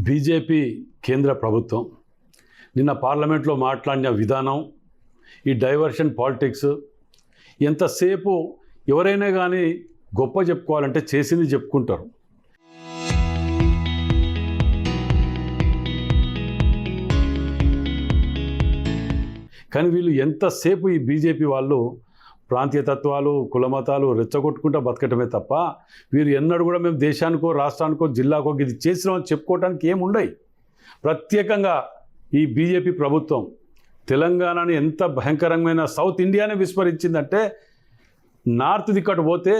BJP కేంద్ర ప్రభుత్వం నిన్న పార్లమెంట్లో మాట్లాడిన విధానం, ఈ డైవర్షన్ పాలిటిక్స్, ఎంతసేపు ఎవరైనా కానీ గొప్ప చెప్పుకోవాలంటే చేసింది చెప్పుకుంటారు. కానీ వీళ్ళు ఎంతసేపు ఈ బీజేపీ వాళ్ళు ప్రాంతీయ తత్వాలు, కులమతాలు రెచ్చగొట్టుకుంటూ బతకటమే తప్ప వీరు ఎన్నడూ కూడా మేము దేశానికో, రాష్ట్రానికో, జిల్లాకో ఇది చేసినామని చెప్పుకోవడానికి ఏముండయి. ప్రత్యేకంగా ఈ బీజేపీ ప్రభుత్వం తెలంగాణని ఎంత భయంకరమైన సౌత్ ఇండియానే విస్మరించిందంటే నార్త్ దిక్కటు పోతే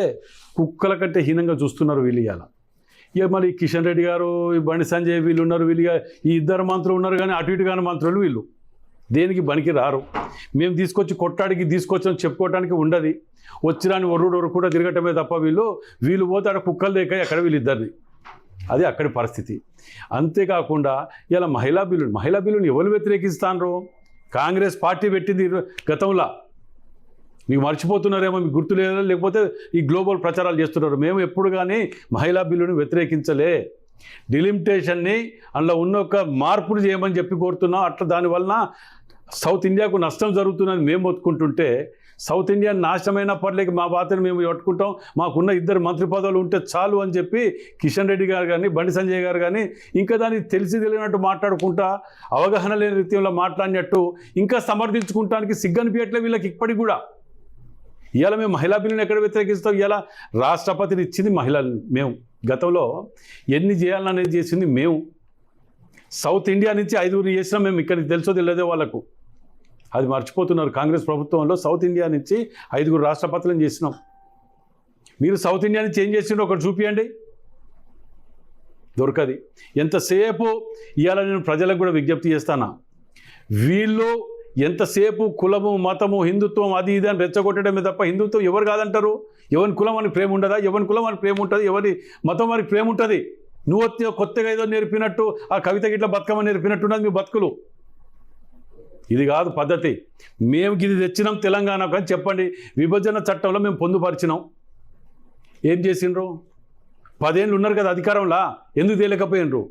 కుక్కల కంటే హీనంగా చూస్తున్నారు వీళ్ళు. ఇక మరి కిషన్ రెడ్డి గారు, ఈ బండి సంజయ్ వీళ్ళు ఉన్నారు, వీళ్ళు ఈ ఇద్దరు మంత్రులు ఉన్నారు, కానీ అటు ఇటు కాని మంత్రులు వీళ్ళు దేనికి బనికి రారు. మేము తీసుకొచ్చి కొట్టాడికి తీసుకొచ్చాం చెప్పుకోవడానికి ఉండదు. వచ్చిరాని ఒర్రుడు కూడా తిరగటమే తప్ప వీళ్ళు పోతే అక్కడ కుక్కలు దేక అక్కడ వీళ్ళిద్దరిని, అది అక్కడి పరిస్థితి. అంతేకాకుండా ఇలా మహిళా బిల్లుని ఎవరు వ్యతిరేకిస్తాను? కాంగ్రెస్ పార్టీ పెట్టింది గతంలో. మీకు మర్చిపోతున్నారేమో, మీకు గుర్తు లేదా, లేకపోతే ఈ గ్లోబల్ ప్రచారాలు చేస్తున్నారు. మేము ఎప్పుడు కానీ మహిళా బిల్లుని వ్యతిరేకించలే. డిలిమిటేషన్ని అందులో ఉన్న ఒక మార్పులు చేయమని చెప్పి కోరుతున్నాం. అట్లా దానివలన సౌత్ ఇండియాకు నష్టం జరుగుతుందని మేము ఒత్తుకుంటుంటే, సౌత్ ఇండియా నాశనమైన పర్లేక మా బాధను మేము పట్టుకుంటాం, మాకున్న ఇద్దరు మంత్రి పదవులు ఉంటే చాలు అని చెప్పి కిషన్ రెడ్డి గారు కానీ, బండి సంజయ్ గారు కానీ ఇంకా దాన్ని తెలియనట్టు మాట్లాడుకుంటా, అవగాహన లేని రీతిలో మాట్లాడినట్టు ఇంకా సమర్థించుకుంటానికి సిగ్గనిపించట్లే వీళ్ళకి ఇప్పటికి కూడా. ఇవాళ మేము మహిళా బిల్లుని ఎక్కడ వ్యతిరేకిస్తాం? ఇవాళ రాష్ట్రపతిని ఇచ్చింది మహిళలు. మేము గతంలో ఎన్ని చేయాలనేది చేసింది మేము. సౌత్ ఇండియా నుంచి 5 చేసినాం మేము. ఇక్కడికి తెలుసో తెలియదే వాళ్ళకు, అది మర్చిపోతున్నారు. కాంగ్రెస్ ప్రభుత్వంలో సౌత్ ఇండియా నుంచి 5 రాష్ట్రపతులను చేసినాం. మీరు సౌత్ ఇండియా నుంచి ఏం చేసిండ్రో ఒకటి చూపియండి, దొరకది. ఎంతసేపు ఇవాళ నేను ప్రజలకు కూడా విజ్ఞప్తి చేస్తానా, వీళ్ళు ఎంతసేపు కులము, మతము, హిందుత్వం అది ఇది అని రెచ్చగొట్టడమే తప్ప హిందుత్వం ఎవరు కాదంటారు? ఎవరి కులం అని ప్రేమ ఉండదా? ఎవరి కులం అని ప్రేమ ఉంటుంది, ఎవరి మతం వారికి ప్రేమ ఉంటుంది. నువ్వు కొత్తగా ఏదో నేర్పినట్టు, ఆ కవిత గిట్ల బతుకమ్మ నేర్పినట్టున్నది మీ బతుకులు. ఇది కాదు పద్ధతి. మేము ఇది తెచ్చినాం తెలంగాణకు అని చెప్పండి. విభజన చట్టంలో మేము పొందుపరిచినాం. ఏం చేసిండ్రు? 10 ఏళ్ళు ఉన్నారు కదా అధికారంలో, ఎందుకు తేలేకపోయినరు?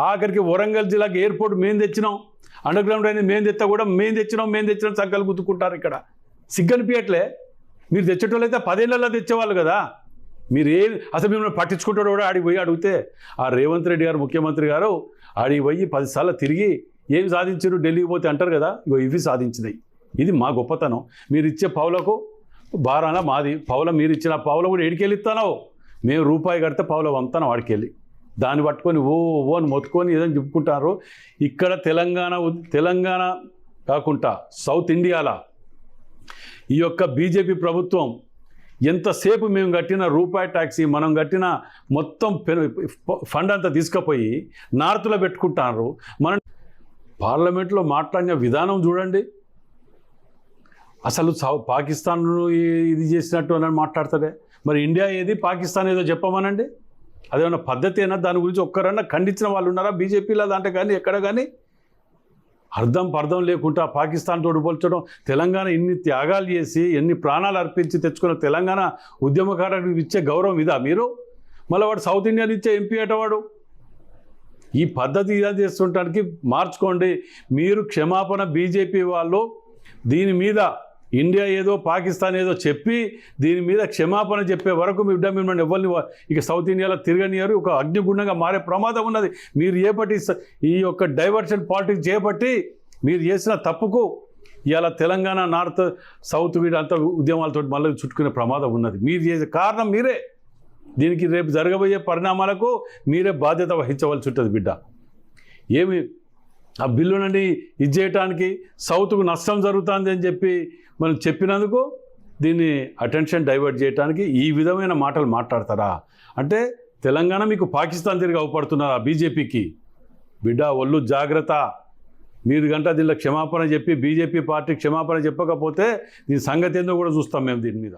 ఆఖరికి వరంగల్ జిల్లాకి ఎయిర్పోర్ట్ మేము తెచ్చినాం, అండర్ గ్రౌండ్ అనేది మేము తెస్తా కూడా మేము తెచ్చినాం సంకలు గుద్దుకుంటారు. ఇక్కడ సిగ్గనిపించట్లే. మీరు తెచ్చేటోళ్ళు అయితే 10 ఏళ్ళలో తెచ్చేవాళ్ళు కదా. మీరు అసలు మిమ్మల్ని పట్టించుకుంటాడు కూడా. ఆడికి పోయి అడిగితే ఆ రేవంత్ రెడ్డి గారు, ముఖ్యమంత్రి గారు, ఆడికి పోయి 10 సార్లు తిరిగి ఏం సాధించారు ఢిల్లీకి పోతే అంటారు కదా, ఇవి సాధించినాయి. ఇది మా గొప్పతనం. మీరు ఇచ్చే పౌలకు బారాన మాది పౌల, మీరు ఇచ్చిన పౌల కూడా ఎడికెళ్ళి ఇస్తానో, మేము రూపాయి కడితే పౌల వంతాను వాడికెళ్ళి. దాన్ని పట్టుకొని ఓ అని మొత్తుకొని ఏదని చెప్పుకుంటారు. ఇక్కడ తెలంగాణ కాకుండా సౌత్ ఇండియాలో ఈ యొక్క బీజేపీ ప్రభుత్వం ఎంతసేపు మేము కట్టిన రూపాయి ట్యాక్సీ, మనం కట్టిన మొత్తం ఫండ్ అంతా తీసుకుపోయి నార్త్లో పెట్టుకుంటారు. మనం పార్లమెంట్లో మాట్లాడిన విధానం చూడండి. అసలు పాకిస్తాన్ ఇది చేసినట్టు అని మాట్లాడతారే. మరి ఇండియా ఏది, పాకిస్తాన్ ఏదో చెప్పమనండి. అదేమన్నా పద్ధతి అయినా? దాని గురించి ఒక్కరన్నా ఖండించిన వాళ్ళు ఉన్నారా బీజేపీలో? దాంట్లో కానీ ఎక్కడ కానీ అర్థం లేకుండా పాకిస్తాన్ తోడు పోల్చడం. తెలంగాణ ఇన్ని త్యాగాలు చేసి, ఎన్ని ప్రాణాలు అర్పించి తెచ్చుకున్న తెలంగాణ ఉద్యమకారులకు ఇచ్చే గౌరవం ఇదా మీరు? మళ్ళీ వాడు సౌత్ ఇండియా ఇచ్చే ఎంపీ అటవాడు. ఈ పద్ధతి ఇలా చేస్తుంటానికి మార్చుకోండి. మీరు క్షమాపణ, బీజేపీ వాళ్ళు దీని మీద ఇండియా ఏదో పాకిస్తాన్ ఏదో చెప్పి దీని మీద క్షమాపణ చెప్పే వరకు మిమ్మల్ని ఎవరిని ఇక సౌత్ ఇండియాలో తిరగనియారు. ఒక అగ్నిగుండంగా మారే ప్రమాదం ఉన్నది. మీరు ఈ యొక్క డైవర్షన్ పాలిటిక్స్ చేపట్టి మీరు చేసిన తప్పుకు ఇవాళ తెలంగాణ నార్త్ సౌత్ వీడంతా ఉద్యమాలతో మళ్ళీ చుట్టుకునే ప్రమాదం ఉన్నది. మీరు చేసే కారణం మీరే. దీనికి రేపు జరగబోయే పరిణామాలకు మీరే బాధ్యత వహించవలసి ఉంటుంది బిడ్డ. ఏమి ఆ బిల్లునని ఇది చేయటానికి సౌత్కు నష్టం జరుగుతుంది అని చెప్పి మనం చెప్పినందుకు దీన్ని అటెన్షన్ డైవర్ట్ చేయడానికి ఈ విధమైన మాటలు మాట్లాడతారా? అంటే తెలంగాణ మీకు పాకిస్తాన్ తిరిగి అవపడుతున్నారా బీజేపీకి? బిడ్డ ఒళ్ళు జాగ్రత్త. మీరు గంట దీనిలో క్షమాపణ చెప్పి బీజేపీ పార్టీ క్షమాపణ చెప్పకపోతే దీని సంగతి ఏందో కూడా చూస్తాం మేము దీని మీద.